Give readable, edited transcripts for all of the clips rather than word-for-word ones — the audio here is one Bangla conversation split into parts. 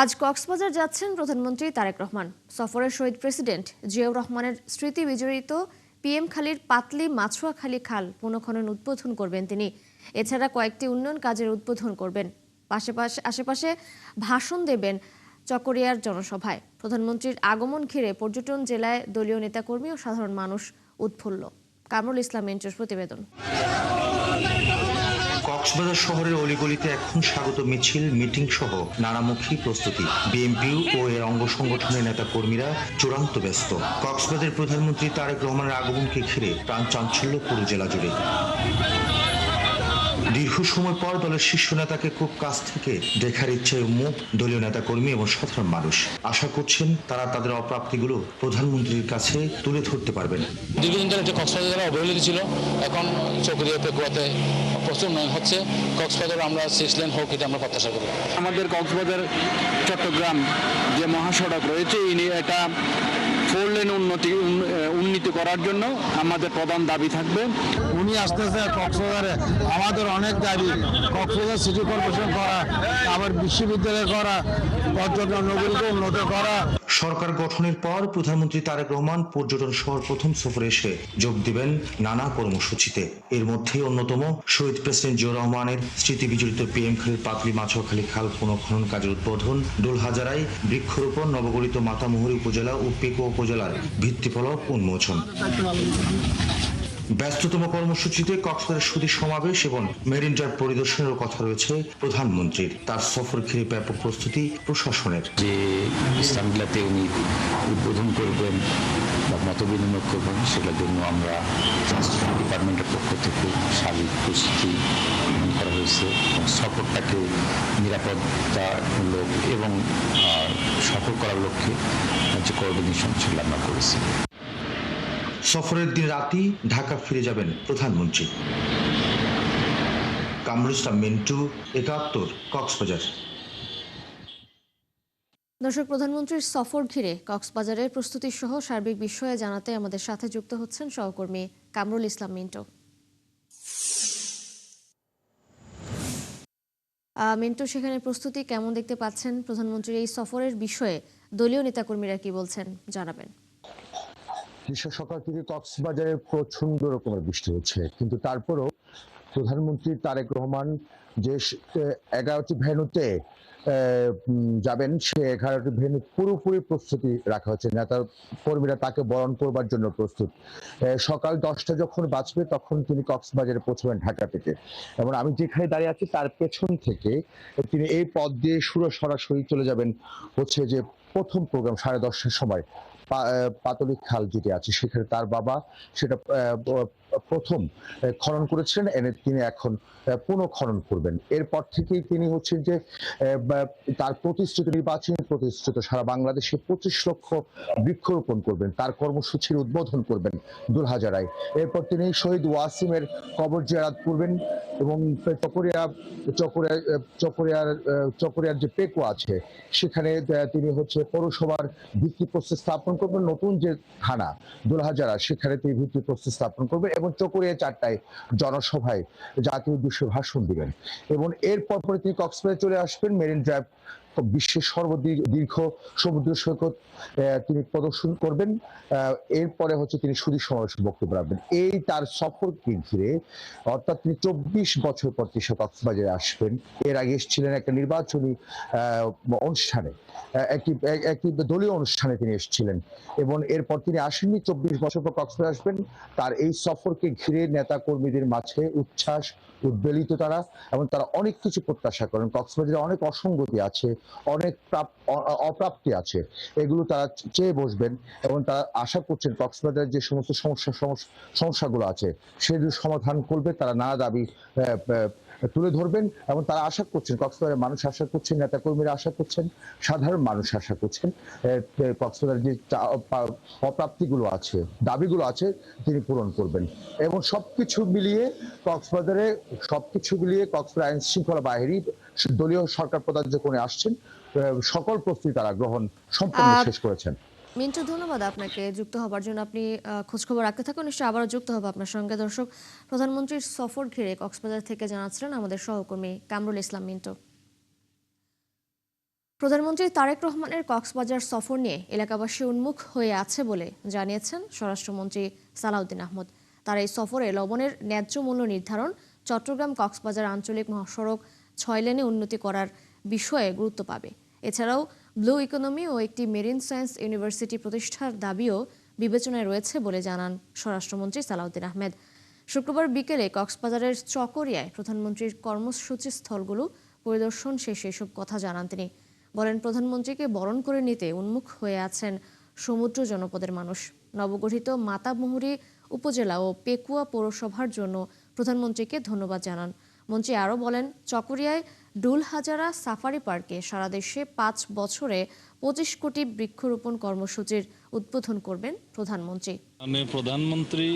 আজ কক্সবাজার যাচ্ছেন প্রধানমন্ত্রী তারেক রহমান। সফরে শহীদ প্রেসিডেন্ট জিয়াউর রহমানের স্মৃতি বিজড়িত পিএম খালির পাতলি মাছুয়াখালী খাল পুনঃখনন উদ্বোধন করবেন তিনি। এছাড়া কয়েকটি উন্নয়ন কাজের উদ্বোধন করবেন। আশেপাশে ভাষণ দেবেন চকরিয়ার জনসভায়। প্রধানমন্ত্রীর আগমন ঘিরে পর্যটন জেলায় দলীয় নেতাকর্মী ও সাধারণ মানুষ উৎফুল্ল। কামরুল ইসলাম মেন্টুর প্রতিবেদন। কক্সবাজার শহরের অলিগলিতে এখন স্বাগত মিছিল, মিটিং সহ নানামুখী প্রস্তুতি। বিএনপি ও এর অঙ্গ সংগঠনের নেতা কর্মীরা চূড়ান্ত ব্যস্ত। কক্সবাজারের প্রধানমন্ত্রী তারেক রহমানের আগমনকে ঘিরে প্রাণ চাঞ্চল্য পুরো জেলা জুড়ে। দীর্ঘ সময় পর দলের শীর্ষ নেতাকে খুব কাছ থেকে দেখার ইচ্ছায় উন্মুখ দলীয় নেতাকর্মী এবং সাধারণ মানুষ। আশা করছেন তারা তাদের অপ্রাপ্তিগুলো প্রধানমন্ত্রীর কাছে তুলে ধরতে পারবেন। দীর্ঘদিন ধরে কক্সবাজার জেলা অবহেলিত ছিল, এখন চকরিয়া পেকুয়াতে প্রচুর উন্নয়ন হচ্ছে। কক্সবাজার আমরা 6 লেন হোক, এটা আমরা প্রত্যাশা করি। আমাদের কক্সবাজার চট্টগ্রাম যে মহাসড়ক রয়েছে এটা 4 লেন উন্নীত করার জন্য আমাদের প্রধান দাবি থাকবে। উনি আসতেছে কক্সবাজারে, আমাদের অনেক দাবি, কক্সবাজার সিটি কর্পোরেশন করা, আবার বিশ্ববিদ্যালয় করা, পর্যটন নগরীকে উন্নত করা। সরকার গঠনের পর প্রধানমন্ত্রী তারেক রহমান পর্যটন শহর প্রথম সফরে এসে যোগ দিবেন নানা কর্মসূচিতে। এর মধ্যে অন্যতম শহীদ প্রেসিডেন্ট জিয়াউর রহমানের স্মৃতি বিজড়িত পিএম খালির পাতলি মাছুয়াখালী খাল পুনঃখনন কাজের উদ্বোধন, ডোলহাজারায় বৃক্ষরোপণ, নবগঠিত মাতামুহুরী উপজেলা ও পেকুয়া উপজেলার ভিত্তিফলক উন্মোচন। ব্যস্ততম কর্মসূচিতে কক্সবাজার সুধী সমাবেশ এবং মেরিন ড্রাইভ পরিদর্শনের কথা রয়েছে প্রধানমন্ত্রীর। তার সফর ঘিরে ব্যাপক প্রস্তুতি প্রশাসনের। যে স্থানগুলোতে উনি উদ্বোধন করবেন বা মত বিনিময় করবেন, সেটার জন্য আমরা ট্রান্সপোর্ট ডিপার্টমেন্টের পক্ষ থেকে সার্বিক প্রস্তুতি করা হয়েছে। সফরটাকে নিরাপত্তামূলক এবং সফল করার লক্ষ্যে যে কোঅর্ডিনেশন সেগুলো আমরা করেছি। সফরের দিন রাতেই ঢাকা ফিরে যাবেন প্রধানমন্ত্রী। কামরুল ইসলাম মিন্টু, ৭১, কক্সবাজার। দর্শক, প্রধানমন্ত্রীর সফর ঘিরে কক্সবাজারের প্রস্তুতি সহ সার্বিক বিষয়ে জানাতে আমাদের সাথে যুক্ত হচ্ছেন সহকর্মী কামরুল ইসলাম মিন্টু। মিন্টু, সেখানে প্রস্তুতি কেমন দেখতে পাচ্ছেন? প্রধানমন্ত্রীর এই সফরের বিষয়ে দলীয় নেতাকর্মীরা কি বলছেন জানাবেন। সকাল থেকে কক্সবাজারে প্রচন্ড রকমের বৃষ্টি হচ্ছে, কিন্তু তারপরও প্রধানমন্ত্রী তারেক রহমান যে 11টি ভেন্যুতে যাবেন, সে 11টি ভেন্যু পুরোপুরি প্রস্তুতি রাখা হচ্ছে। নেতা কর্মীরা তাকে বরণ করবার জন্য প্রস্তুত। সকাল 10টা যখন বাজবে তখন তিনি কক্সবাজারে পৌঁছবেন ঢাকা থেকে, এবং আমি যেখানে দাঁড়িয়ে আছি তার পেছন থেকে তিনি এই পথ দিয়ে সরাসরি চলে যাবেন হচ্ছে যে প্রথম প্রোগ্রাম 10:30টার সময় পাতলি খাল যেটি আছে, সেখানে তার বাবা সেটা প্রথম খনন করেছিলেন, এনে তিনি এখন পুনঃখনন করবেন। এরপর থেকেই তিনি হচ্ছেন যে তার প্রতিশ্রুত নির্বাচনী প্রতিশ্রুত সারা বাংলাদেশে 25 লক্ষ বৃক্ষরোপণ করবেন, তার কর্মসূচির উদ্বোধন করবেন ডোলহাজারায়। এরপর তিনি শহীদ ওয়াসিমের কবর জিয়ারত করবেন এবং চকরিয়ার যে পেকুয়া আছে সেখানে তিনি হচ্ছে পৌরসভার ভিত্তিপ্রস্তর স্থাপন করবেন। নতুন যে থানা ডোলহাজারা, সেখানে তিনি ভিত্তিপ্রস্তর স্থাপন করবেন এবং চকরিয়া 4টায় জনসভায় জাতীয় উদ্দেশ্যে ভাষণ দিবেন। এবং এরপর পরে তিনি কক্সবাজারে চলে আসবেন। মেরিন ড্রাইভ বিশ্বের সর্বদীর্ঘ সমুদ্র সৈকত তিনি প্রদর্শন করবেন। এরপরে হচ্ছে তিনি সুধী সমাবেশে বক্তব্য রাখবেন। এই তার সফরকে ঘিরে, অর্থাৎ তিনি 24 বছর পর তিনি কক্সবাজারে আসবেন। এর আগে এসেছিলেন একটা নির্বাচনী অনুষ্ঠানে, একটি দলীয় অনুষ্ঠানে তিনি এসেছিলেন, এবং এরপর তিনি আসেননি। 24 বছর পর কক্সবাজার আসবেন। তার এই সফরকে ঘিরে নেতা কর্মীদের মাঝে উচ্ছ্বাস, উদ্বেলিত তারা, এবং তারা অনেক কিছু প্রত্যাশা করেন। কক্সবাজারে অনেক অসঙ্গতি আছে, অনেক অপ্রাপ্তি আছে, এগুলো তারা চেয়ে বসবেন এবং তারা আশা করছেন কক্সবাজারের যে সমস্ত সমস্যাগুলো আছে সেগুলো সমাধান করবে। তারা নানা দাবি তুলে ধরবেন এবং তারা আশা করছেন, কক্সবাজারের মানুষ আশা করছেন, নেতা কর্মীরা আশা করছেন, সাধারণ মানুষ আশা করছেন কক্সবাজারের যে অপ্রাপ্তিগুলো আছে, দাবিগুলো আছে, তিনি পূরণ করবেন। এবং সবকিছু মিলিয়ে কক্সবাজার আইন শৃঙ্খলা বাহিনী, দলীয় সরকার প্রধান যখন আসছেন, সকল প্রস্তুতি তারা গ্রহণ সম্পূর্ণ শেষ করেছেন। মিন্টু, ধন্যবাদ আপনাকে যুক্ত হবার জন্য। আপনি খোঁজখবর রাখতে থাকুন, নিশ্চয়ই আবারও যুক্ত হবে আপনার সঙ্গে। দর্শক, প্রধানমন্ত্রীর সফর ঘিরে কক্সবাজার থেকে জানাচ্ছিলেন আমাদের সহকর্মী কামরুল ইসলাম মিন্টু। প্রধানমন্ত্রী তারেক রহমানের কক্সবাজার সফর নিয়ে এলাকাবাসী উন্মুখ হয়ে আছে বলে জানিয়েছেন স্বরাষ্ট্রমন্ত্রী সালাউদ্দিন আহমদ। তার এই সফরে লবণের ন্যায্য মূল্য নির্ধারণ, চট্টগ্রাম কক্সবাজার আঞ্চলিক মহাসড়ক 6 লেনে উন্নতি করার বিষয়ে গুরুত্ব পাবে। এছাড়াও ব্লু ইকোনমি ও একটি মেরিন সায়েন্স ইউনিভার্সিটি প্রতিষ্ঠার দাবিও বিবেচনায় রয়েছে বলে জানান স্বরাষ্ট্রমন্ত্রী সালাউদ্দিন আহমেদ। শুক্রবার বিকেলে কক্সবাজারের চকরিয়ায় প্রধানমন্ত্রীর কর্মসূচি স্থলগুলো পরিদর্শন শেষে এসব কথা জানান তিনি। বলেন, প্রধানমন্ত্রীকে বরণ করে নিতে উন্মুখ হয়ে আছেন সমুদ্র জনপদের মানুষ। নবগঠিত মাতামুহুরী উপজেলা ও পেকুয়া পৌরসভার জন্য প্রধানমন্ত্রীকে ধন্যবাদ জানান। মন্ত্রী আরও বলেন, চকরিয়ায় ডুল হাজারা সাফারি পার্কে সারা দেশে 5 বছরে 25 কোটি বৃক্ষরোপণ কর্মসূচির উদ্বোধন করবেন প্রধানমন্ত্রী। প্রধানমন্ত্রী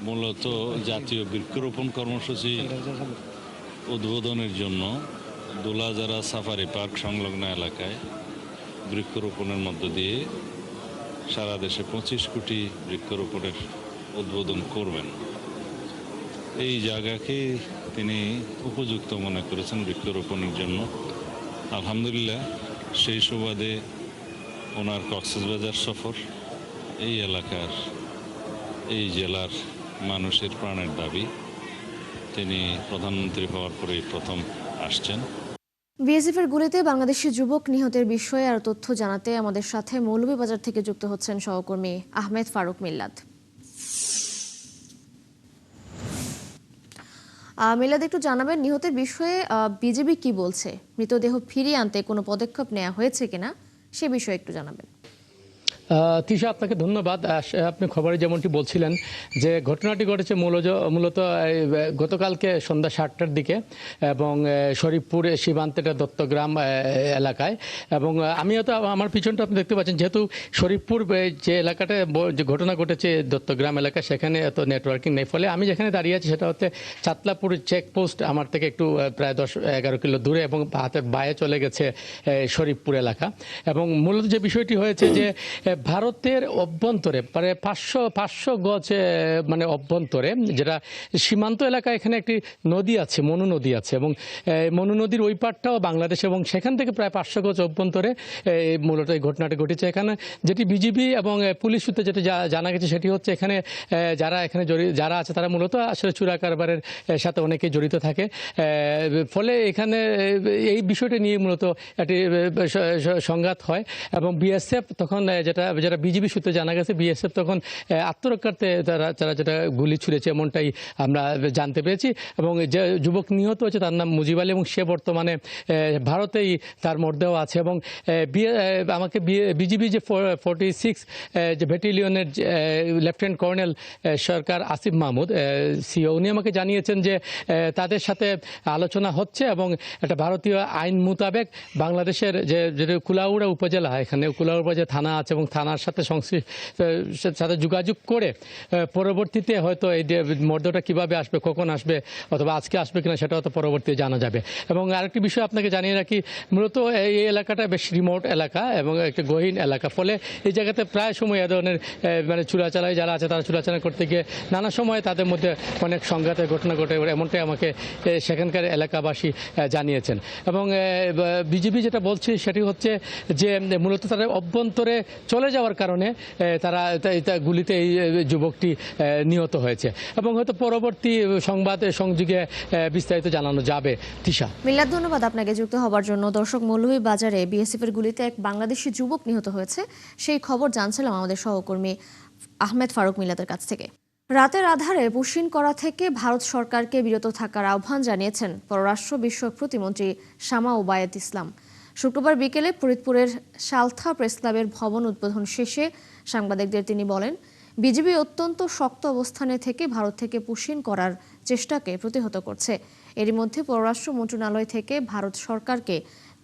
মূলত জাতীয় বৃক্ষরোপণ কর্মসূচি উদ্বোধনের জন্য দুলাজারা সাফারি পার্ক সংলগ্ন এলাকায় বৃক্ষরোপণের মধ্য দিয়ে সারা দেশে 25 কোটি বৃক্ষরোপণের উদ্বোধন করবেন। এই জায়গাকে তিনি উপযুক্ত মনে করেছেন বৃক্ষরোপণের জন্য। আলহামদুলিল্লাহ, সেই সুবাদে ওনার কক্সবাজার সফর এই এলাকার, এই জেলার মানুষের প্রাণের দাবি। তিনি প্রধানমন্ত্রী হওয়ার পরেই প্রথম আসছেন। বিএসএফের গুলিতে বাংলাদেশি যুবক নিহতের বিষয়ে আরও তথ্য জানাতে আমাদের সাথে মৌলভীবাজার থেকে যুক্ত হচ্ছেন সহকর্মী আহমেদ ফারুক মিল্লাত। মিল্লাত, একটু জানাবেন নিহতের বিষয়ে বিজেপি কি বলছে? মৃতদেহ ফিরিয়ে আনতে কোনো পদক্ষেপ নেওয়া হয়েছে কিনা সে বিষয়ে একটু জানাবেন। তিশা, আপনাকে ধন্যবাদ। আপনি খবরে যেমনটি বলছিলেন যে ঘটনাটি ঘটেছে মূলত গতকালকে সন্ধ্যা 7টার দিকে এবং শরীফপুর সীমান্তের দত্তগ্রাম এলাকায়। এবং আমিও তো আমার পিছনটা আপনি দেখতে পাচ্ছেন, যেহেতু শরীফপুর যে এলাকাটা যে ঘটনা ঘটেছে দত্তগ্রাম এলাকা, সেখানে এত নেটওয়ার্কিং নেই। ফলে আমি যেখানে দাঁড়িয়ে আছি সেটা হচ্ছে চাতলাপুর চেকপোস্ট, আমার থেকে একটু প্রায় 10-11 কিলো দূরে, এবং হাতের বায়ে চলে গেছে শরীফপুর এলাকা। এবং মূলত যে বিষয়টি হয়েছে যে ভারতের অভ্যন্তরে প্রায় 500 গজ মানে অভ্যন্তরে, যেটা সীমান্ত এলাকা, এখানে একটি নদী আছে, মনু নদী আছে, এবং মনু নদীর ওই পাড়টাও বাংলাদেশ, এবং সেখান থেকে প্রায় 500 গজ অভ্যন্তরে মূলত এই ঘটনাটি ঘটেছে। এখানে যেটি বিজিবি এবং পুলিশ সূত্রে যেটি জানা গেছে সেটি হচ্ছে এখানে যারা আছে তারা মূলত আসলে চোরা কারবারের সাথে অনেকেই জড়িত থাকে। ফলে এখানে এই বিষয়টি নিয়ে মূলত একটি সংঘাত হয়, এবং বিএসএফ তখন যেটা বিজিবি সূত্রে জানা গেছে, বিএসএফ তখন আত্মরক্ষার্থে তারা যেটা গুলি ছুড়েছে এমনটাই আমরা জানতে পেরেছি। এবং যে যুবক নিহত হয়েছে তার নাম মুজিব আলী, এবং সে বর্তমানে ভারতেই তার মরদেহ আছে। এবং আমাকে বিজিবি যে 46 যে ব্যাটালিয়নের লেফটেন্যান্ট কর্নেল সরকার আসিফ মাহমুদ সিও, উনি আমাকে জানিয়েছেন যে তাদের সাথে আলোচনা হচ্ছে, এবং একটা ভারতীয় আইন মোতাবেক বাংলাদেশের যে কুলাউড়া উপজেলা, এখানে কুলাউড়া উপজেলা থানা আছে, এবং থানার সাথে যোগাযোগ করে পরবর্তীতে হয়তো এই মর্দটা কিভাবে আসবে, কখন আসবে, অথবা আজকে আসবে কিনা সেটা হয়তো পরবর্তীতে জানা যাবে। এবং আরেকটি বিষয় আপনাকে জানিয়ে রাখি, মূলত এই এলাকাটা বেশ রিমোট এলাকা এবং একটি গহীন এলাকা। ফলে এই জায়গাতে প্রায় সময় এ ধরনের মানে চোরাচালাই যারা আছে তারা চোরাচালাই করতে গিয়ে নানা সময় তাদের মধ্যে অনেক সংঘাতের ঘটনা ঘটে, এমনটাই আমাকে সেখানকার এলাকাবাসী জানিয়েছেন। এবং বিজেপি যেটা বলছে সেটি হচ্ছে যে মূলত তারা অভ্যন্তরে চলে যাওয়ার কারণে তারা গুলিতে এই যুবকটি নিহত হয়েছে, এবং হয়তো পরবর্তী সংবাদ সংযোগে বিস্তারিত জানানো যাবে। তিশা, মিল্লাত, ধন্যবাদ আপনাকে যুক্ত হওয়ার জন্য। দর্শক, মৌলভীবাজারে বিএসএফ এর গুলিতে এক বাংলাদেশি যুবক নিহত হয়েছে, সেই খবর জানছিলাম আমাদের সহকর্মী আহমেদ ফারুক মিল্লাতের কাছ থেকে। রাতের আধারে পুশিন করা থেকে ভারত সরকারকে বিরত থাকার আহ্বান জানিয়েছেন পররাষ্ট্র বিষয়ক প্রতিমন্ত্রী শামা ওবায়েদ ইসলাম। শুক্রবার বিকেলে ফরিদপুরের সালথা প্রেস ক্লাবের ভবন উদ্বোধন শেষে সাংবাদিকদের তিনি বলেন, বিজেপি অত্যন্ত শক্ত অবস্থানে থেকে ভারত থেকে পুশিন করার চেষ্টাকে প্রতিহত করছে। এরই মধ্যে পররাষ্ট্র মন্ত্রণালয় থেকে ভারত সরকারকে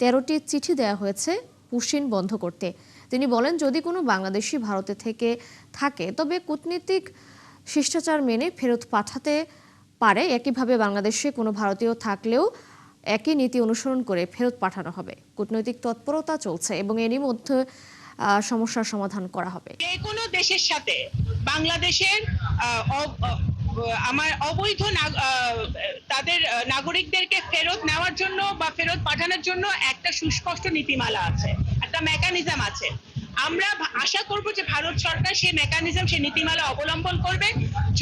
13টি চিঠি দেওয়া হয়েছে পুশিন বন্ধ করতে। তিনি বলেন, যদি কোনো বাংলাদেশি ভারতে থেকে থাকে তবে কূটনীতিক শিষ্টাচার মেনে ফেরত পাঠাতে পারে। একইভাবে বাংলাদেশে কোনো ভারতীয় থাকলেও একই নীতি অনুসরণ করে ফেরত পাঠানো হবে। কূটনৈতিক তৎপরতা চলছে এবং এরই মধ্যে সমস্যার সমাধান করা হবে। যে কোনো দেশের সাথে বাংলাদেশের আমার অবৈধ তাদের নাগরিকদেরকে ফেরত নেওয়ার জন্য বা ফেরত পাঠানোর জন্য একটা সুস্পষ্ট নীতিমালা আছে, একটা মেকানিজম আছে। আমরা আশা করব যে ভারত সরকার সেই মেকানিজম, সেই নীতিমালা অবলম্বন করবে।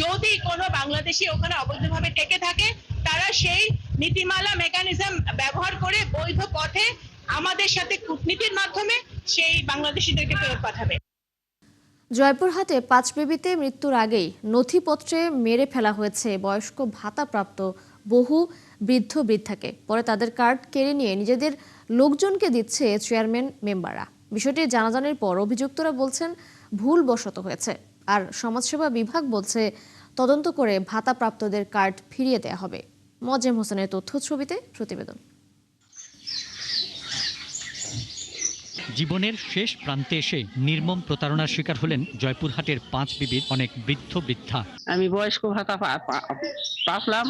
যদি কোনো বাংলাদেশি ওখানে অবৈধভাবে থেকে থাকে, তারা সেই নীতিমালা মেকানিজম ব্যবহার করে বৈধ পথে আমাদের সাথে কূটনীতির মাধ্যমে সেই বাংলাদেশিদেরকে ফেরত পাঠাবে। জয়পুরহাটে 5 বেবিতে মৃত্যুর আগেই নথিপত্রে মেরে ফেলা হয়েছে বয়স্ক ভাতাপ্রাপ্ত বহু বৃদ্ধ বৃদ্ধাকে। পরে তাদের কার্ড কেড়ে নিয়ে নিজেদের লোকজনকে দিচ্ছে চেয়ারম্যান মেম্বাররা। বিষয়টি জানাজানির পর অভিযুক্তরা বলছেন ভুলবশত হয়েছে, আর সমাজসেবা বিভাগ বলছে তদন্ত করে ভাতাপ্রাপ্তদের কার্ড ফিরিয়ে দেওয়া হবে। মজেম হোসেনের তথ্য ছবিতে প্রতিবেদন। জীবনের শেষ প্রান্তে এসে নির্মম প্রতারণার শিকার হলেন জয়পুরহাটের 5 বিবির অনেক বৃদ্ধ বৃদ্ধা। আমি বয়স্ক ভাতা পাবলাম,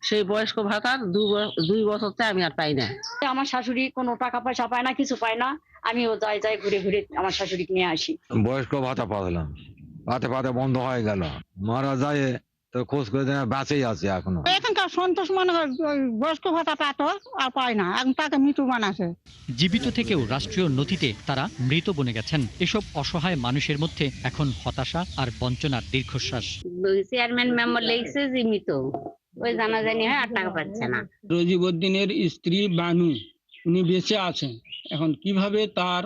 সেই বয়স্ক ভাতার 2 বছরতে আমি আর পাই না। আমার শাশুড়ি কোনো টাকা পয়সা পায় না, কিছু পায় না। আমিও যাই ঘুরে ঘুরে আমার শাশুড়িকে নিয়ে আসি। বয়স্ক ভাতা পাওয়ালাম, পাতে বন্ধ হয়ে গেল, মারা যায় তো খোঁজ করে দেয়, বাঁচেই আছে এখনো। এখানকার সন্তোষ মনে হয় বয়স্ক ভাতা পাতো আর পায় না, এখন তাকে মৃত্যু বানাচ্ছে। জীবিত থেকেও রাষ্ট্রীয় নথিতে তারা মৃত বনে গেছেন। এসব অসহায় মানুষের মধ্যে এখন হতাশা আর বঞ্চনার দীর্ঘশ্বাস। চেয়ারম্যান মেম্বার লেগেছে যে মৃত, ওই জানাজানি হয় আর টাকা পাচ্ছে না। রজিবউদ্দিনের স্ত্রী বানু, উনি বেঁচে আছেন, এখন কিভাবে তার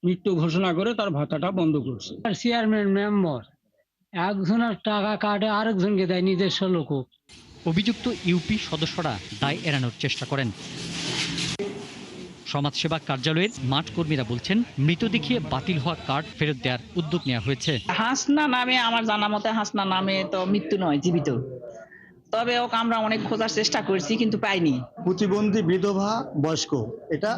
মৃত্যু ঘোষণা করে তার ভাতাটা বন্ধ করছে। চেয়ারম্যান মেম্বার একজনের টাকা কাটে আরেকজনকে দেয়, নিজস্ব লোক। অভিযুক্ত ইউপি সদস্যরা দায় এড়ানোর চেষ্টা করেন। সমাজসেবা কার্যালয়ের মাঠ কর্মীরা বলছেন মৃত দেখিয়ে বাতিল হওয়া কার্ড ফেরত দেওয়ার উদ্যোগ নেওয়া হয়েছে। হাসনা নামে, আমার জানা মতে হাসনা নামে তো মৃত্যু নয়, জীবিত। তবে ওকে আমরা অনেক খোঁজার চেষ্টা করছি কিন্তু পাইনি। প্রতিবন্ধী বিধবা বয়স্ক এটা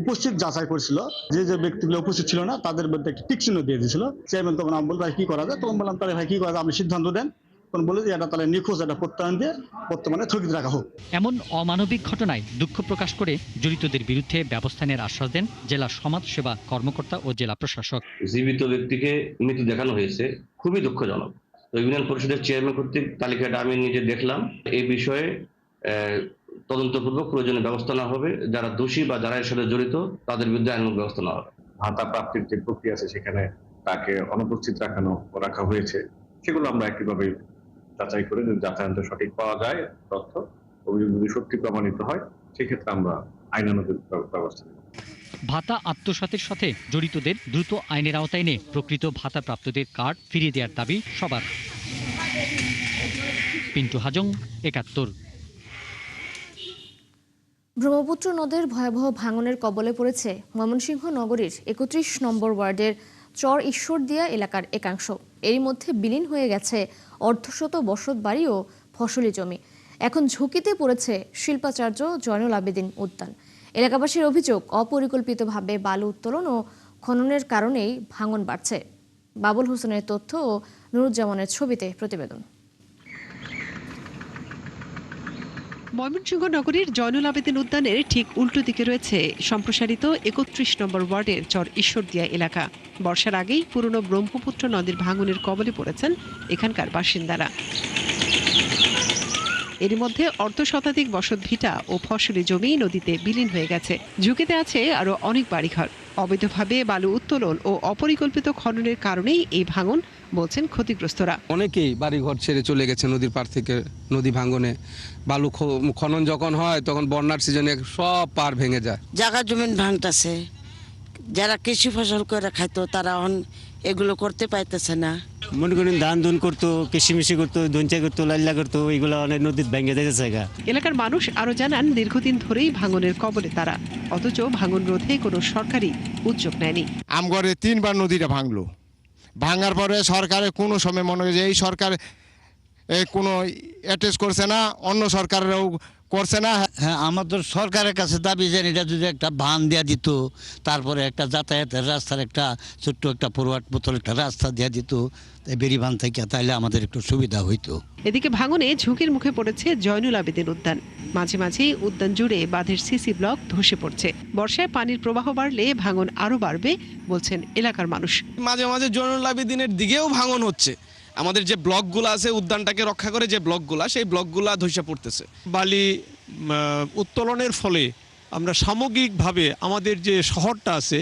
উপস্থিত যাচাই করছিল, যে ব্যক্তিগুলো উপস্থিত ছিল না তাদের মধ্যে একটি টিক চিহ্ন দিয়ে দিয়েছিল। চেয়ারম্যান তখন আমি বললাম কি করা যায়, তখন বললাম তাহলে ভাই কি করা যায়, আপনি সিদ্ধান্ত দেন। তখন বলে যে এটা তাহলে নিখোঁজ, এটা প্রত্যয়ন দিয়ে বর্তমানে স্থগিত রাখা হোক। এমন অমানবিক ঘটনায় দুঃখ প্রকাশ করে জড়িতদের বিরুদ্ধে ব্যবস্থা নেওয়ার আশ্বাস দেন জেলা সমাজ সেবা কর্মকর্তা ও জেলা প্রশাসক। জীবিত ব্যক্তিকে মৃত দেখানো হয়েছে, খুবই দুঃখজনক। ইউনিয়ন পরিষদের চেয়ারম্যান কর্তৃক তালিকাটা আমি নিজে দেখলাম। এই বিষয়ে তদন্তপূর্বক প্রয়োজনীয় ব্যবস্থা নেওয়া হবে। যারা দোষী বা যারা এর সাথে জড়িত তাদের বিরুদ্ধে আইনানুগ ব্যবস্থা নেওয়া হবে। ভাতা প্রাপ্তির যে প্রক্রিয়া আছে সেখানে তাকে অনুপস্থিত রাখা হয়েছে, সেগুলো আমরা একইভাবে যাচাই করে যদি যাচাইন্ত সঠিক পাওয়া যায় তথ্য, অভিযোগ যদি সত্যি প্রমাণিত হয় সেক্ষেত্রে আমরা আইনানুগ ব্যবস্থা নেব। ভাতা আত্মসাতের সাথে জড়িতদের দ্রুত আইনের আওতায় এনে প্রকৃত ভাতাপ্রাপ্তদের কার্ড ফিরিয়ে দেওয়ার দাবি সবার। পিন্টু হাজং, ৭১। ব্রহ্মপুত্র নদের ভয়াবহ ভাঙনের কবলে পড়েছে ময়মনসিংহ নগরীর ৩১ নম্বর ওয়ার্ডের চর ঈশ্বরদিয়া এলাকার একাংশ। এরই মধ্যে বিলীন হয়ে গেছে অর্ধশত বসত বাড়ি ও ফসলি জমি। এখন ঝুঁকিতে পড়েছে শিল্পাচার্য জয়নুল আবেদিন উদ্যান। এলাকাবাসীর অভিযোগ, অপরিকল্পিতভাবে বালু উত্তোলন ও খননের কারণেই ভাঙন বাড়ছে। বাবুল হোসেনের তথ্য ও নুরুজ্জামানের ছবিতে প্রতিবেদন। ময়মনসিংহ নগরীর জয়নুল আবেদিন উদ্যানের ঠিক উল্টো দিকে রয়েছে সম্প্রসারিত ৩১ নম্বর ওয়ার্ডের চর ঈশ্বরদিয়া এলাকা। বর্ষার আগেই পুরনো ব্রহ্মপুত্র নদীর ভাঙনের কবলে পড়েছেন এখানকার বাসিন্দারা। এর মধ্যে অর্ধশতাধিক বসত ভিটা ও ফসলি জমি নদীতে বিলীন হয়ে গেছে। ঝুঁকিতে আছে আরো অনেক বাড়িঘর। অবৈধভাবে বালু উত্তোলন ও অপরিকল্পিত খননের কারণেই এই ভাঙন, বলছেন ক্ষতিগ্রস্তরা। অনেকেই বাড়িঘর ছেড়ে চলে গেছে নদীর পার থেকে। নদী ভাঙনে বালু খনন যখন হয় তখন বন্যার সিজনে সব পার ভেঙে যায়। জায়গা জমিন ভাঙতেছে, যারা কৃষি ফসল করে খাইতো তারা এগুলো করতে পাইতেছে না। মনে করেন ধান ধুন করতো, কৃষি করতো, ধনচা করতো, লাল্লা করতো, এগুলো অনেক নদীর ভেঙে যাচ্ছে। এলাকার মানুষ আরো জানান, দীর্ঘদিন ধরেই ভাঙনের কবলে তারা, অথচ ভাঙন রোধে কোনো সরকারি উদ্যোগ নেয়নি। আমগরে 3বার নদীটা ভাঙলো, ভাঙার পরে সরকারের কোনো সময় মনে হয় যে এই সরকার কোনো অ্যাটেচ করছে না, অন্য সরকারেরও করছে না। হ্যাঁ, আমাদের সরকারের কাছে দাবি যে এটা যদি একটা বাঁধ দেওয়া দিত, তারপরে একটা যাতায়াতের রাস্তার একটা ছোট্ট একটা ফরওয়ার্ড বোতল একটা রাস্তা দেওয়া দিত বেরিবাঁধ থেকে, তাহলে আমাদের একটু সুবিধা হইতো। এদিকে ভাঙনে ঝুঁকির মুখে পড়েছে জয়নুল আবেদিন উদ্যান। মাঝে মাঝেই উদ্যান জুড়ে বাঁধের সিসি ব্লক ধসে পড়ছে। বর্ষায় পানির প্রবাহ বাড়লে ভাঙন আরো বাড়বে, বলছেন এলাকার মানুষ। মাঝে মাঝে জয়নুল আবেদিনের দিকেও ভাঙন হচ্ছে, আমাদের যে ব্লকগুলো আছে উদ্যানটাকে রক্ষা করে যে ব্লকগুলা সেই ব্লকগুলা ধসে পড়তেছে। বালি উত্তোলনের ফলে আমরা সামগ্রিকভাবে আমাদের যে শহরটা আছে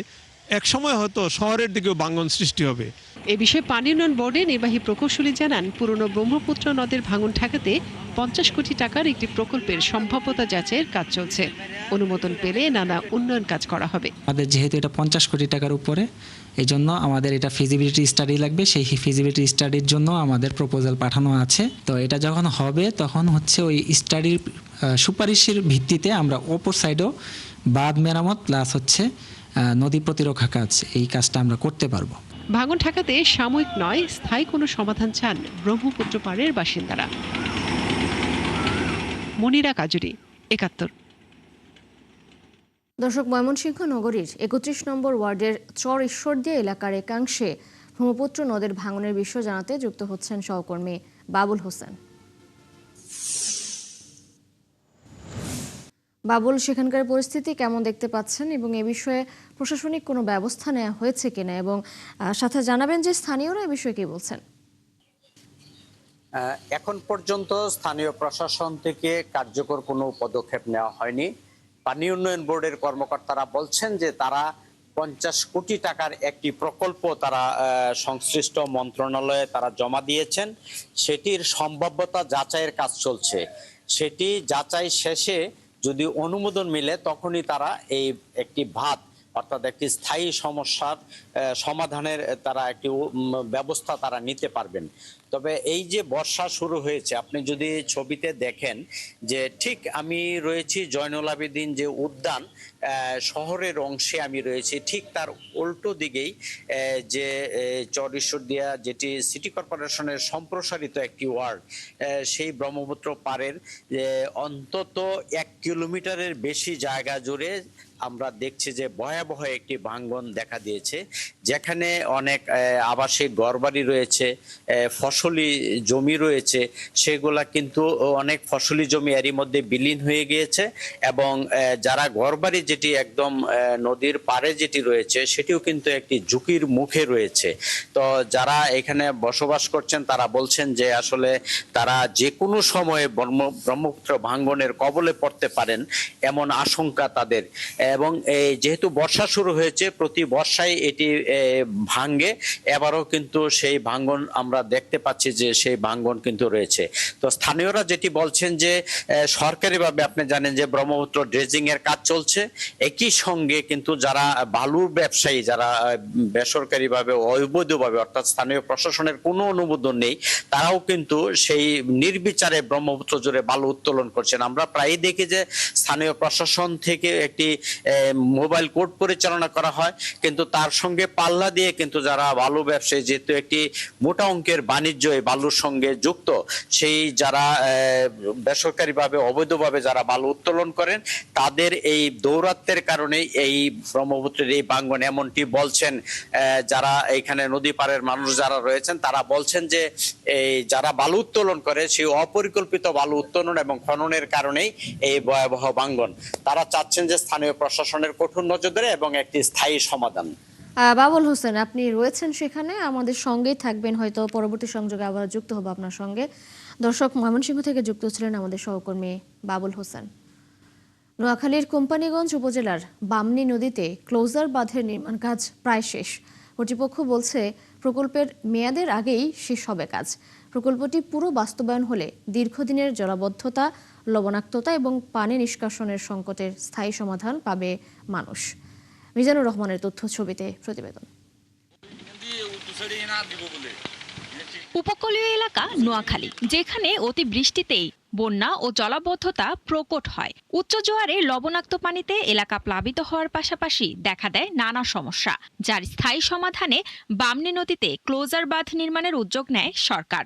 একসময় হয়তো শহরের দিকেও ভাঙন সৃষ্টি হবে। এ বিষয়ে পানি উন্নয়ন বোর্ডের নির্বাহী প্রকৌশলী জানান, পুরনো ব্রহ্মপুত্র নদের ভাঙন ঠেকাতে 50 কোটি টাকার একটি প্রকল্পের সম্ভাব্যতা যাচাইয়ের কাজ চলছে। অনুমোদন পেলে নানা উন্নয়ন কাজ করা হবে। আমাদের যেহেতু এটা 50 কোটি টাকার উপরে, এই জন্য আমাদের এটা ফিজিবিলিটি স্টাডি লাগবে। সেই ফিজিবিলিটি স্টাডির জন্য আমাদের প্রপোজাল পাঠানো আছে। তো এটা যখন হবে তখন হচ্ছে ওই স্টাডির সুপারিশের ভিত্তিতে আমরা অপর সাইডেও বাঁধ মেরামত প্লাস হচ্ছে নদী প্রতিরক্ষা কাজ, এই কাজটা আমরা করতে পারবো। ভাঙন ঠেকাতে সাময়িক নয়, স্থায়ী কোনো সমাধান চান ব্রহ্মপুত্র পাড়ের বাসিন্দারা। মনিরা কাজুরি, ৭১। দর্শক, ময়মনসিংহ নগরীর ৩১ নম্বর ওয়ার্ডের চর ঈশ্বরদী এলাকার একাংশে ব্রহ্মপুত্র নদের ভাঙনের বিষয় জানাতে যুক্ত হচ্ছেন সহকর্মী বাবুল হোসেন। বাবুল, সেখানকার পরিস্থিতি কেমন দেখতে পাচ্ছেন এবং এ বিষয়ে প্রশাসনিক কোনো ব্যবস্থা নেওয়া হয়েছে কিনা, এবং সাথে জানাবেন যে স্থানীয়রা এ বিষয়ে কি বলছেন। এখন পর্যন্ত স্থানীয় প্রশাসন থেকে কার্যকর কোনো পদক্ষেপ নেওয়া হয়নি। পানি উন্নয়ন বোর্ডের কর্মকর্তারা বলছেন যে তারা 50 কোটি টাকার একটি প্রকল্প তারা সংশ্লিষ্ট মন্ত্রণালয়ে তারা জমা দিয়েছেন। সেটির সম্ভাব্যতা যাচাইয়ের কাজ চলছে। সেটি যাচাই শেষে যদি অনুমোদন মিলে তখনই তারা এই একটি বাঁধ অর্থাৎ একটি স্থায়ী সমস্যার সমাধানের তারা একটি ব্যবস্থা তারা নিতে পারবেন। তবে এই যে বর্ষা শুরু হয়েছে, আপনি যদি ছবিতে দেখেন যে ঠিক আমি রয়েছি জয়নুল আবেদিন যে উদ্যান শহরের অংশে আমি রয়েছি, ঠিক তার উল্টো দিকেই যে চর ঈশ্বরদিয়া যেটি সিটি কর্পোরেশনের সম্প্রসারিত একটি ওয়ার্ড, সেই ব্রহ্মপুত্র পাড়ের অন্তত 1 কিলোমিটারের বেশি জায়গা জুড়ে আমরা দেখছি যে ভয়াবহ একটি ভাঙন দেখা দিয়েছে, যেখানে অনেক আবাসিক ঘরবাড়ি রয়েছে, ফসলি জমি রয়েছে, সেগুলা কিন্তু অনেক ফসলি জমি এরই মধ্যে বিলীন হয়ে গিয়েছে এবং যারা ঘরবাড়ি যেটি একদম নদীর পাড়ে যেটি রয়েছে সেটিও কিন্তু একটি ঝুঁকির মুখে রয়েছে। তো যারা এখানে বসবাস করছেন তারা বলছেন যে আসলে তারা যে কোনো সময়ে ব্রহ্মপুত্র ভাঙনের কবলে পড়তে পারেন এমন আশঙ্কা তাদের। এবং যেহেতু বর্ষা শুরু হয়েছে, প্রতি বর্ষায় এটি ভাঙ্গে, এবারও কিন্তু সেই ভাঙ্গন আমরা দেখতে পাচ্ছি যে সেই ভাঙ্গন কিন্তু রয়েছে। তো স্থানীয়রা যেটি বলছেন যে সরকারিভাবে আপনি জানেন যে ব্রহ্মপুত্র ড্রেজিং এর কাজ চলছে, একই সঙ্গে কিন্তু যারা বালুর ব্যবসায়ী, যারা বেসরকারিভাবে অবৈধভাবে অর্থাৎ স্থানীয় প্রশাসনের কোনো অনুমোদন নেই, তারাও কিন্তু সেই নির্বিচারে ব্রহ্মপুত্র জুড়ে বালু উত্তোলন করছেন। আমরা প্রায়ই দেখি যে স্থানীয় প্রশাসন থেকে একটি মোবাইল কোর্ট পরিচালনা করা হয়, কিন্তু তার সঙ্গে পাল্লা দিয়ে কিন্তু যারা বালু ব্যবসায়ী, যেহেতু একটি মোটা অঙ্কের বাণিজ্য এই বালুর সঙ্গে যুক্ত, সেই যারা বেসরকারিভাবে অবৈধভাবে যারা বালু উত্তোলন করেন তাদের এই দৌরাত্মের কারণে এই ব্রহ্মপুত্রের এই ভাঙন, এমনটি বলছেন যারা এখানে নদী পাড়ের মানুষ যারা রয়েছেন, তারা বলছেন যে এই যারা বালু উত্তোলন করে সেই অপরিকল্পিত বালু উত্তোলন এবং খননের কারণেই এই ভয়াবহ ভাঙন। তারা চাচ্ছেন যে স্থানীয় প্রশাসনের কঠোর নজরদারি এবং একটি স্থায়ী সমাধান। বাবুল হোসেন, আপনি রয়েছেন সেখানে, আমাদের সঙ্গেই থাকবেন, হয়তো পরবর্তী সংযোগে আবার যুক্ত হবো আপনার সঙ্গে। দর্শক, ময়মনসিংহ থেকে যুক্ত ছিলেন আমাদের সহকর্মী বাবুল হোসেন। নোয়াখালীর কোম্পানীগঞ্জ উপজেলার বামনী নদীতে ক্লোজার বাঁধের নির্মাণ কাজ প্রায় শেষ। কর্তৃপক্ষ বলছে প্রকল্পের মেয়াদের আগেই শেষ হবে কাজ। প্রকল্পটি পুরো বাস্তবায়ন হলে দীর্ঘদিনের জলাবদ্ধতা, লবণাক্ততা এবং পানি নিষ্কাশনের সংকটের স্থায়ী সমাধান পাবে মানুষ। মিজানুর রহমানের তথ্য ছবিতে প্রতিবেদন। উপকূলীয় এলাকা নোয়াখালী, যেখানে অতিবৃষ্টিতেই বন্যা ও জলাবদ্ধতা প্রকট হয়। উচ্চ জোয়ারে লবণাক্ত পানিতে এলাকা প্লাবিত হওয়ার পাশাপাশি দেখা দেয় নানা সমস্যা, যার স্থায়ী সমাধানে বামনী নদীতে ক্লোজার বাঁধ নির্মাণের উদ্যোগ নেয় সরকার।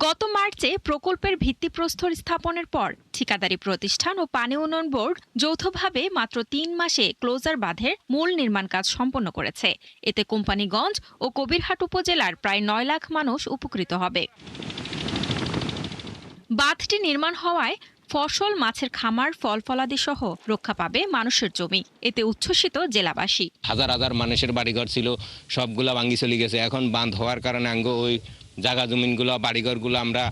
গত মার্চে প্রকল্পের ভিত্তিপ্রস্তর স্থাপনের পর ঠিকাদারি প্রতিষ্ঠান ও পানি উন্নয়ন বোর্ড যৌথভাবে মাত্র ৩ মাসে ক্লোজার বাঁধের মূল নির্মাণ কাজ সম্পন্ন করেছে। এতে কোম্পানীগঞ্জ ও কবিরহাট উপজেলার প্রায় ৯ লাখ মানুষ উপকৃত হবে। বাঁধটি নির্মাণ হওয়ায় ফসল, মাছের খামার, ফল ফলাদি সহ রক্ষা পাবে মানুষের জমি। এতে উচ্ছ্বসিত জেলাবাসী। হাজার হাজার মানুষের বাড়িঘর ছিল, সবগুলা ভাঙ্গি চলে গেছে। এখন বাঁধ হওয়ার কারণে ওই জায়গা জমিনগুলো, বাড়িঘরগুলো আমরা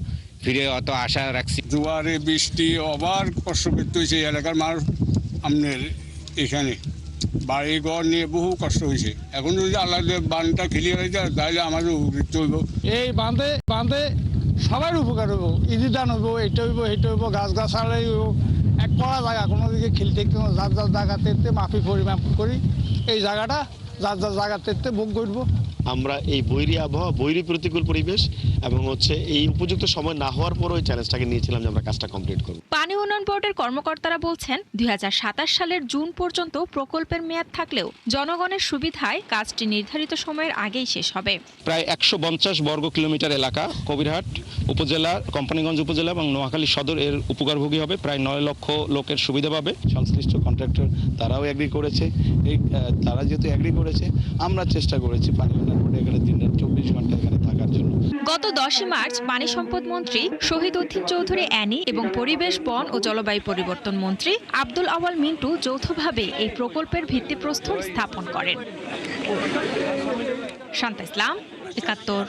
ফিরে অত আশা রাখছি। জোয়ারে বৃষ্টি আবার কষ্টবিদ্ধ হয়েছে এলাকার মানুষ। আপনার এখানে বাড়ি ঘর নিয়ে বহু কষ্ট হয়েছে। এখন যদি আল্লাহ বাঁধটা ক্লিয়ার হয়ে যায় তাহলে আমাদের চলব। এই বাঁধে সবার উপকার হইব, ইদি দান হইব, এটা হইব, সেটা হইব, গাছ গাছালাই হইব। এক কড়া জায়গা কোনো দিকে খেলতে যার যার জায়গাতে মাফি পরিমাপ করি এই জায়গাটা যার যার জায়গাতে ভোগ করবো। আমরা এই বৈরী আবহাওয়া, বৈরী প্রতিকূল পরিবেশ এবং এই উপযুক্ত সময় না হওয়ার পর ওই চ্যালেঞ্জটাকে নিয়েছিলাম যে আমরা কাজটা কমপ্লিট করব। পানি উন্নয়ন বোর্ডের কর্মকর্তারা বলছেন 2027 সালের জুন পর্যন্ত প্রকল্পের মেয়াদ থাকলেও জনগণের সুবিধায় কাজটি নির্ধারিত সময়ের আগেই শেষ হবে। প্রায় 150 বর্গ কিলোমিটার এলাকা কবিরহাট উপজেলা, কোম্পানিগঞ্জ উপজেলা এবং নোয়াখালী সদর এর উপকারভোগী হবে। প্রায় 9 লক্ষ লোকের সুবিধা পাবে। সংশ্লিষ্ট কন্ট্রাক্টর তারাও এগ্রি করেছে। তারা যেহেতু এগ্রি করেছে, আমরা চেষ্টা করেছি পানি উন্নয়ন বোর্ডে এখানে দিনরাত 24 ঘন্টা এখানে থাকার জন্য। গত 10 মার্চ পানি সম্পদ মন্ত্রী শহীদ উদ্দিন চৌধুরী অ্যানি এবং পরিবেশ, বন ও জলবায়ু পরিবর্তন মন্ত্রী আব্দুল আওয়াল মিন্টু যৌথভাবে এই প্রকল্পের ভিত্তিপ্রস্তর স্থাপন করেন। শান্তা ইসলাম, 71।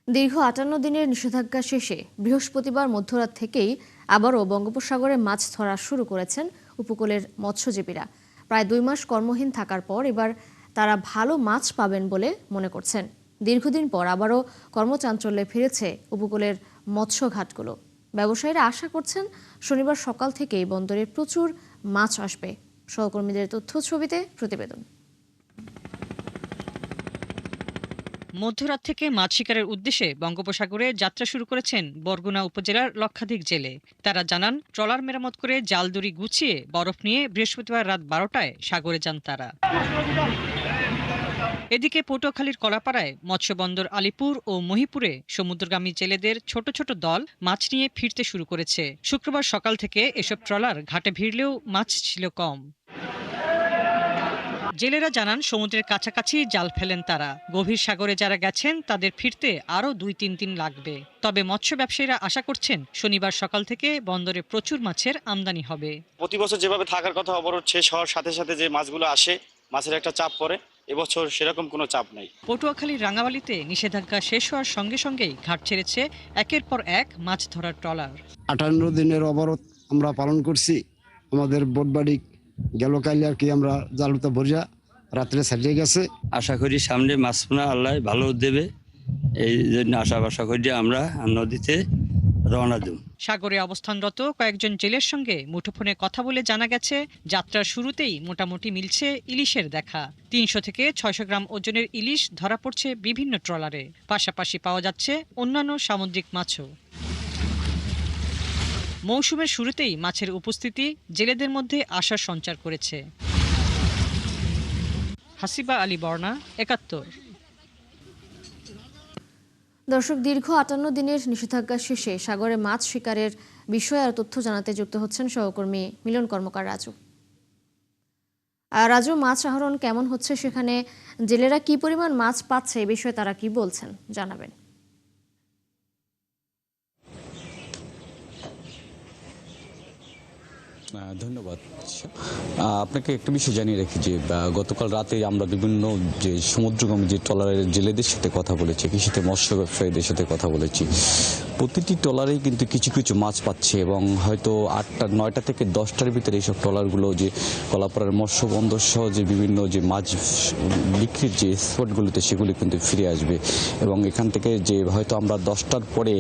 দীর্ঘ 58 দিনের নিষেধাজ্ঞা শেষে বৃহস্পতিবার মধ্যরাত থেকেই আবারও বঙ্গোপসাগরে মাছ ধরা শুরু করেছেন উপকূলের মৎস্যজীবীরা। প্রায় 2 মাস কর্মহীন থাকার পর এবার তারা ভালো মাছ পাবেন বলে মনে করছেন। দীর্ঘদিন পর আবারও কর্মচাঞ্চল্যে ফিরেছে উপকূলের মৎস্যঘাটগুলো। ব্যবসায়ীরা আশা করছেন শনিবার সকাল থেকেই বন্দরে প্রচুর মাছ আসবে। সহকর্মীদের তথ্য ছবিতে প্রতিবেদন। মধ্যরাত থেকে মাছ শিকারের উদ্দেশ্যে বঙ্গোপসাগরে যাত্রা শুরু করেছেন বরগুনা উপজেলার লক্ষাধিক জেলে। তারা জানান, ট্রলার মেরামত করে জাল দড়ি গুছিয়ে বরফ নিয়ে বৃহস্পতিবার রাত 12টায় সাগরে যান তারা। এদিকে পটুয়াখালীর কলাপাড়ায় মৎস্যবন্দর আলিপুর ও মহিপুরে সমুদ্রগামী জেলেদের ছোট ছোট দল মাছ নিয়ে ফিরতে শুরু করেছে। শুক্রবার সকাল থেকে এসব ট্রলার ঘাটে ভিড়লেও মাছ ছিল কম। জেলেরা জানান, সমুদ্রের কাছাকাছি জাল ফেলেন তারা। গভীর সাগরে যারা গেছেন তাদের ফিরতে আরও 2-3 দিন লাগবে। তবে মৎস্য ব্যবসায়ীরা আশা করছেন শনিবার সকাল থেকে বন্দরে প্রচুর মাছের আমদানি হবে। প্রতি বছর যেভাবে থাকার কথা অবরোধ শেষ হওয়ার সাথে সাথে যে মাছগুলো আসে, মাছের একটা চাপ পড়ে, এবছর সেরকম কোনো চাপ নাই। পটুয়াখালীর রাঙ্গামালিতে নিষেধাজ্ঞা শেষ হওয়ার সঙ্গে সঙ্গেই ঘাট ছেড়েছে একের পর এক মাছ ধরার ট্রলার। 58 দিনের অবরোধ আমরা পালন করছি। আমাদের বোটবাড়ি গেল কাইলে আর কি আমরা জালুতা ভরিয়া রাত্রে ছাড়িয়ে গেছে। আশা করি সামনে মাছ পোনা আল্লাহ ভালো দেবে, এই জন্য আশা করি আমরা নদীতে রওনা দেব। সাগরে অবস্থানরত কয়েকজন জেলের সঙ্গে মুঠোফোনে কথা বলে জানা গেছে, যাত্রার শুরুতেই মোটামুটি মিলছে ইলিশের দেখা। 300 থেকে 600 গ্রাম ওজনের ইলিশ ধরা পড়ছে বিভিন্ন ট্রলারে। পাশাপাশি পাওয়া যাচ্ছে অন্যান্য সামুদ্রিক মাছও। মৌসুমের শুরুতেই মাছের উপস্থিতি জেলেদের মধ্যে আশার সঞ্চার করেছে। হাসিবা আলী বর্ণা, 71। দর্শক, দীর্ঘ 58 দিনের নিষেধাজ্ঞা শেষে সাগরে মাছ শিকারের বিষয়ে আর তথ্য জানাতে যুক্ত হচ্ছেন সহকর্মী মিলন কর্মকার রাজু। রাজু, মাছ আহরণ কেমন হচ্ছে সেখানে? জেলেরা কি পরিমাণ মাছ পাচ্ছে এই বিষয়ে তারা কি বলছেন জানাবেন। ধন্যবাদ। আপনাকে একটা বিষয় জানিয়ে রাখি যে গতকাল রাতে আমরা বিভিন্ন যে সমুদ্রগামী যে ট্রলারের জেলেদের সাথে কথা বলেছি, কৃষিতে মৎস্য ব্যবসায়ীদের সাথে কথা বলেছি। প্রতিটি ট্রলারেই কিন্তু কিছু কিছু মাছ পাচ্ছে এবং হয়তো 8টা 9টা থেকে 10টার ভিতরে এইসব ট্রলারগুলো যে কলাপাড়ার মৎস্য বন্দর সহ যে বিভিন্ন যে মাছ বিক্রির যে স্পটগুলোতে সেগুলি কিন্তু ফিরে আসবে এবং এখান থেকে যে হয়তো আমরা 10টার পরে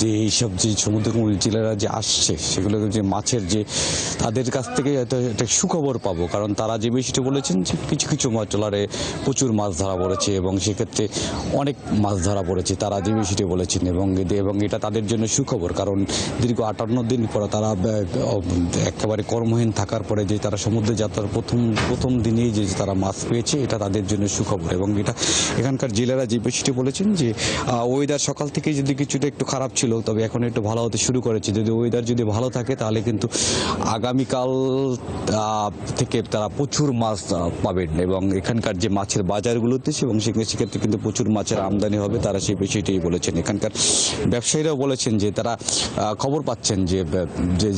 যে এইসব যে সমুদ্রগামী জেলেরা যে আসছে সেগুলো যে মাছের যে তাদের কাছ থেকে হয়তো একটা সুখবর পাবো, কারণ তারা যে বিষয়টি বলেছেন যে কিছু কিছু মাছ ট্রলারে প্রচুর মাছ ধরা পড়েছে এবং সেক্ষেত্রে অনেক মাছ ধরা পড়েছে, তারা যে বিষয়টি বলেছেন এবং এটা তাদের জন্য সুখবর। কারণ দীর্ঘ 58 দিন পর তারা একেবারে কর্মহীন থাকার পরে যে তারা সমুদ্রে যাত্রার প্রথম দিনেই যে তারা মাছ পেয়েছে, এটা তাদের জন্য সুখবর। এবং এটা এখানকার জেলেরা যে বিষয়টি বলেছেন যে ওয়েদার সকাল থেকে যদি কিছুটা একটু খারাপ ছিল, তবে এখন একটু ভালো হতে শুরু করেছে। যদি ওয়েদার যদি ভালো থাকে তাহলে কিন্তু আগামীকাল থেকে তারা প্রচুর মাছ পাবেন এবং এখানকার যে মাছের বাজারগুলোতে এবং সেক্ষেত্রে কিন্তু প্রচুর মাছের আমদানি হবে, তারা সেই বিষয়টাই বলেছেন। এখানকার ব্যবসায়ীরা জেলেরাও বলেছেন যে তারা খবর পাচ্ছেন যে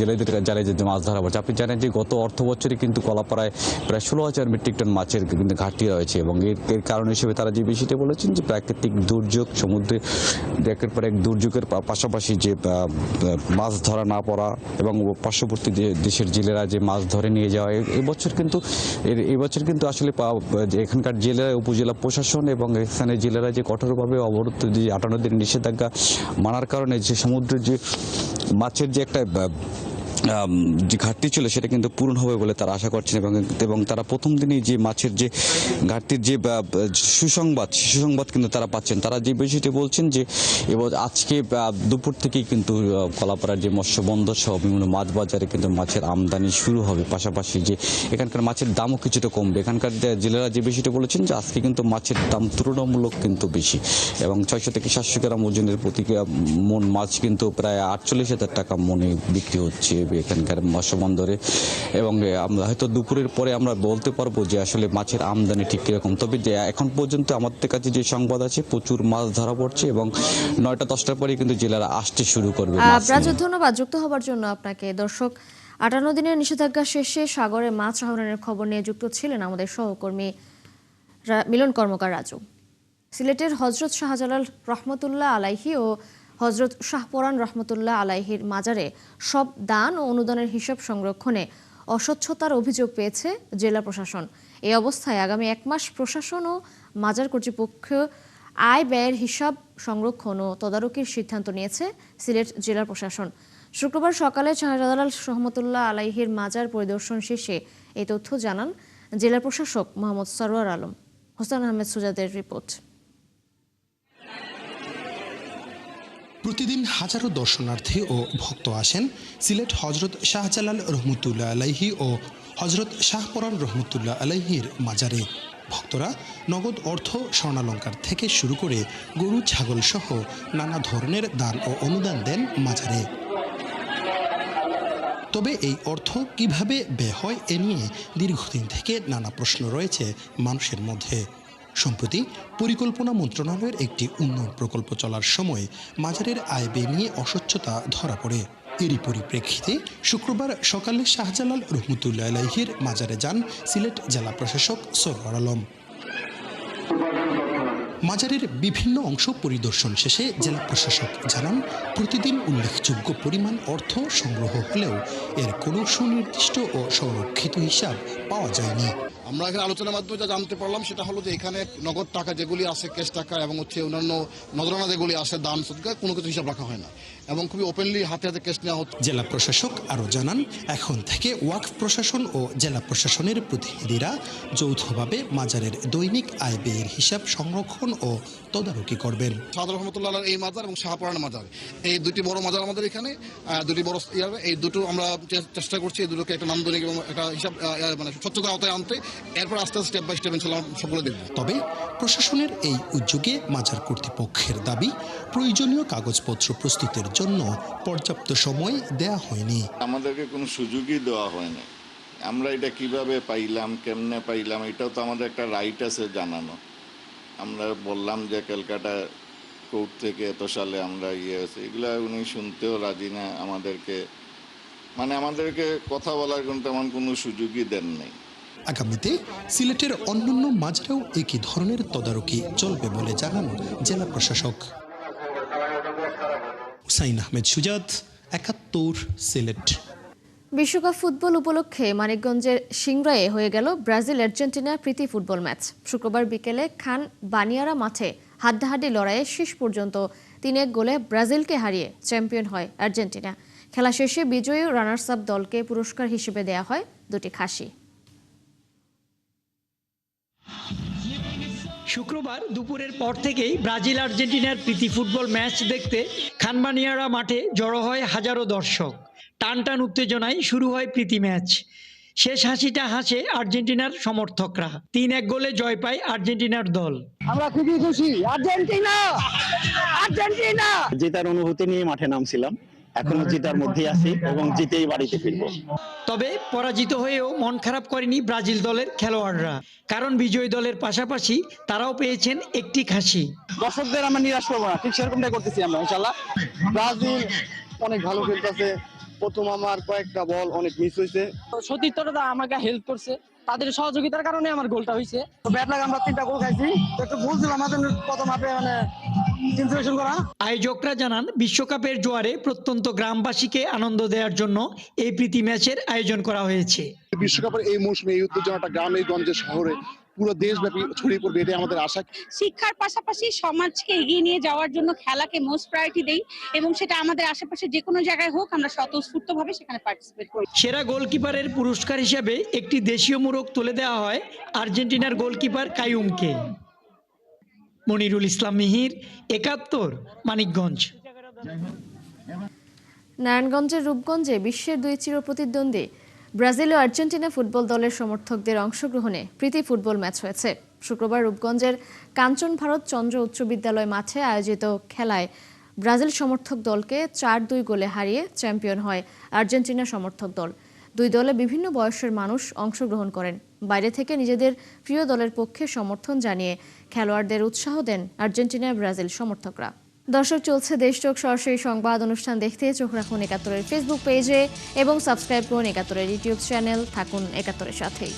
জেলেদের জালে যে মাছ ধরা পড়ছে। আপনি জানেন যে গত অর্থ বছরে কিন্তু কলাপাড়ায় প্রায় 16,000 মেট্রিক টন মাছের কিন্তু ঘাটতি রয়েছে এবং এর কারণ হিসেবে তারা যে বিষয়টা বলেছেন যে প্রাকৃতিক দুর্যোগ, সমুদ্রে একের পর এক দুর্যোগের পাশাপাশি যে মাছ ধরা না পড়া এবং পার্শ্ববর্তী দেশের জেলেরা যে মাছ ধরে নিয়ে যাওয়া, এবছর কিন্তু আসলে এখানকার জেলা উপজেলা প্রশাসন এবং এখানে জেলেরা যে কঠোরভাবে অবরোধ যে 58 দিনের নিষেধাজ্ঞা মানার কারণে যে সমুদ্রের যে মাছের যে একটা যে ঘাটতি ছিল সেটা কিন্তু পূরণ হবে বলে তারা আশা করছেন এবং তারা প্রথম দিনই যে মাছের যে ঘাটতির যে সুসংবাদ কিন্তু তারা পাচ্ছেন। তারা যে বিষয়টি বলছেন যে এবং আজকে দুপুর থেকেই কিন্তু কলাপাড়ার যে মৎস্য বন্দর সহ বিভিন্ন মাছ বাজারে কিন্তু মাছের আমদানি শুরু হবে, পাশাপাশি যে এখানকার মাছের দামও কিছুটা কমবে। এখানকার জেলেরা যে বিষয়টি বলেছেন যে আজকে কিন্তু মাছের দাম তুলনামূলক কিন্তু বেশি এবং 600 থেকে 700 গ্রাম ওজনের প্রতি মন মাছ কিন্তু প্রায় 48,000 টাকা মনে বিক্রি হচ্ছে এখানকার মৎস্য বন্দরে এবং আমরা হয়তো দুপুরের পরে আমরা বলতে পারবো যে আসলে মাছের আমদানি ঠিক কিরকম। তবে যে এখন পর্যন্ত আমাদের কাছে যে সংবাদ আছে প্রচুর মাছ ধরা পড়ছে এবং 9টা-10টার পরে কিন্তু জেলেরা আসতে শুরু করবে। ধন্যবাদ যুক্ত হবার জন্য আপনাকে। দর্শক, 58 দিনের নিষেধাজ্ঞা শেষে সাগরে মাছ আহরণের খবর নিয়ে যুক্ত ছিলেন আমাদের সহকর্মী মিলন কর্মকার রাজু। সিলেটের হযরত শাহজালাল রহমতুল্লাহ আলাইহি ও হযরত শাহপরান রহমতুল্লাহ আলাইহির মাজারে সব দান ও অনুদানের হিসাব সংরক্ষণে অস্বচ্ছতার অভিযোগ পেয়েছে জেলা প্রশাসন। এই অবস্থায় আগামী 1 মাস প্রশাসন ও মাজার কর্তৃপক্ষ আয় ব্যয়ের হিসাব সংরক্ষণ ও তদারকির সিদ্ধান্ত নিয়েছে সিলেট জেলা প্রশাসন। শুক্রবার সকালে শাহজালাল রহমতুল্লাহ আলাইহির মাজার পরিদর্শন শেষে এই তথ্য জানান জেলা প্রশাসক মোহাম্মদ সরওয়ার আলম। হোসেন আহমেদ সুজাদের রিপোর্ট। প্রতিদিন হাজারো দর্শনার্থী ও ভক্ত আসেন সিলেট হযরত শাহজালাল রহমতুল্লাহ আলাইহি ও হযরত শাহপরান রহমতুল্লাহ আলাইহির মাজারে। ভক্তরা নগদ অর্থ, স্বর্ণালঙ্কার থেকে শুরু করে গরু ছাগল সহ নানা ধরনের দান ও অনুদান দেন মাজারে। তবে এই অর্থ কিভাবে ব্যয় হয় এ নিয়ে দীর্ঘদিন থেকে নানা প্রশ্ন রয়েছে মানুষের মধ্যে। সম্প্রতি পরিকল্পনা মন্ত্রণালয়ের একটি উন্নয়ন প্রকল্প চলার সময় মাজারের আয় ব্যয় নিয়ে অস্বচ্ছতা ধরা পড়ে। এরই পরিপ্রেক্ষিতে শুক্রবার সকালে শাহজালাল রহমতুল্লাহ আলাইহির মাজারে যান সিলেট জেলা প্রশাসক সরওয়ার আলম। মাজারের বিভিন্ন অংশ পরিদর্শন শেষে জেলা প্রশাসক জানান, প্রতিদিন উল্লেখযোগ্য পরিমাণ অর্থ সংগ্রহ হলেও এর কোনো সুনির্দিষ্ট ও সংরক্ষিত হিসাব পাওয়া যায়নি। আমরা এখানে আলোচনার মাধ্যমে যা জানতে পারলাম সেটা হলো যে এখানে নগদ টাকা যেগুলি আছে, ক্যাশ টাকা এবং অন্যান্য নজরানা যেগুলি আছে, দান সদকা, কোনো কিছু হিসাব রাখা হয় না এবং খুবই ওপেনলি হাতে হাতে ক্যাশ নেওয়া হচ্ছে। জেলা প্রশাসক আরও জানান, এখন থেকে ওয়াকফ প্রশাসন ও জেলা প্রশাসনের প্রতিনিধিরা যৌথভাবে মাজারের দৈনিক আয় ব্যয়ের হিসাব সংরক্ষণ ও তদারকি করবেন। শাহজালাল রহমতুল্লাহ এই মাজার এবং শাহপরান মাজার, এই দুটি বড় মাজার আমাদের এখানে, দুটি বড় এই দুটো আমরা চেষ্টা করছি এই দুটোকে একটা নান্দনিক এবং একটা হিসাব মানে স্বচ্ছতার আওতায় আনতে। এরপর আস্তে আস্তে স্টেপ বাই স্টেপ ইনশাআল্লাহ সকলে দেখব। তবে প্রশাসনের এই উদ্যোগে মাজার কর্তৃপক্ষের দাবি, প্রয়োজনীয় কাগজপত্র প্রস্তুতের জন্য পর্যাপ্ত সময় দেয়া হয়নি। আমাদেরকে কোনো সুযোগই দেওয়া হয়নি। আমরা এটা কিভাবে পাইলাম, কেমনে পাইলাম, এটাও তো আমাদের একটা রাইট আছে জানানো। আমরা বললাম যে ক্যালকাটা কোর্ট থেকে এত সালে আমরা আছে, এগুলা উনি শুনতেও রাজি না। আমাদেরকে কথা বলার তেমন কোনো সুযোগই দেন নাই। আগামীতে সিলেটের অন্যান্য মাজারেও একই ধরনের তদারকি চলবে বলে জানান জেলা প্রশাসক। হুসাইন আহমেদ সুজাত, 71 সিলেট। বিশ্বকাপ ফুটবল উপলক্ষে মানিকগঞ্জের সিংড়ায়ে হয়ে গেল ব্রাজিল আর্জেন্টিনা প্রীতি ফুটবল ম্যাচ। শুক্রবার বিকেলে খান বানিয়ারা মাঠে হাড্ডাহাড্ডি লড়াইয়ে শেষ পর্যন্ত 3-1 গোলে ব্রাজিলকে হারিয়ে চ্যাম্পিয়ন হয় আর্জেন্টিনা। খেলা শেষে বিজয়ী রানার্স আপ দলকে পুরস্কার হিসেবে দেয়া হয় 2টি খাসি। শুক্রবার দুপুরের পর থেকেই ব্রাজিল আর্জেন্টিনার প্রীতি ফুটবল ম্যাচ দেখতে খানবানিয়ারা মাঠে জড়ো হয় হাজারো দর্শক। টান টান উত্তেজনায় শুরু হয় প্রীতি ম্যাচ। শেষ হাসিটা হাসে আর্জেন্টিনার সমর্থকরা। 3-1 গোলে জয় পায় আর্জেন্টিনার দল। আমরা খুবই খুশি, আর্জেন্টিনা আর্জেন্টিনা জেতার অনুভূতি নিয়ে মাঠে নামছিলাম এখনো জেতার মধ্যে আছি এবং জিতেই বাড়িতে ফিরবো। তবে পরাজিত হয়েও মন খারাপ করেনি ব্রাজিল দলের খেলোয়াড়রা, কারণ বিজয়ী দলের পাশাপাশি তারাও পেয়েছেন একটি খাসি। দর্শকদের আমরা নিরাশ করবো না, ঠিক সেরকমটাই করতেছি আমরা ইনশাল্লাহ। ব্রাজিল অনেক ভালো খেলতেছে, প্রথম আমার কয়েকটা বল অনেক মিস হয়েছে, সতীর্থরা আমাকে হেল্প করছে, তাদের সহযোগিতার কারণে আমার গোলটা হয়েছে। ব্যাট লাগ আমরা 3টা গোল খাইছি, একটু ভুল ছিল আমাদের প্রথম হাফে মানে ইনফ্লেশন করা। আয়োজকরা জানান বিশ্বকাপের জোয়ারে প্রত্যন্ত গ্রামবাসীকে আনন্দ দেওয়ার জন্য এই প্রীতি ম্যাচের আয়োজন করা হয়েছে। বিশ্বকাপের এই মৌসুমে এই উত্তেজনাটা গ্রামে গঞ্জে শহরে পুরো দেশব্যাপী ছড়িয়ে পড়বে, এটাই আমাদের আশা। শিক্ষার পাশাপাশি সমাজকে এগিয়ে নিয়ে যাওয়ার জন্য খেলাকে মোস্ট প্রায়োরিটি দেই এবং সেটা আমাদের আশেপাশে যে কোনো জায়গায় হোক আমরা স্বতঃস্ফূর্তভাবে সেখানে পার্টিসিপেট করি। সেরা গোলকিপারের পুরস্কার হিসেবে একটি দেশীয় মোড়ক তুলে দেওয়া হয় আর্জেন্টিনার গোলকিপার কাইউমকে। মনিরুল ইসলাম মিহির, ৭১, মানিকগঞ্জ। নারায়ণগঞ্জের রূপগঞ্জে বিশ্বের দুই চিরপ্রতিদ্বন্দ্বী ব্রাজিল ও আর্জেন্টিনা ফুটবল দলের সমর্থকদের অংশগ্রহণে প্রীতি ফুটবল ম্যাচ হয়েছে। শুক্রবার রূপগঞ্জের কাঞ্চন ভারত চন্দ্র উচ্চ বিদ্যালয় মাঠে আয়োজিত খেলায় ব্রাজিল সমর্থক দলকে ৪-২ গোলে হারিয়ে চ্যাম্পিয়ন হয় আর্জেন্টিনা সমর্থক দল। দুই দলে বিভিন্ন বয়সের মানুষ অংশগ্রহণ করেন। বাইরে থেকে নিজেদের প্রিয় দলের পক্ষে সমর্থন জানিয়ে খেলোয়াড়দের উৎসাহ দেন আর্জেন্টিনা ব্রাজিল সমর্থকরা। দর্শক, চলছে দেশযোগ সরাসরি সংবাদ অনুষ্ঠান দেখতে চোখ রাখুন ৭১-এর ফেসবুক পেজে এবং সাবস্ক্রাইব করুন ৭১-এর ইউটিউব চ্যানেল। থাকুন ৭১-এর সাথেই।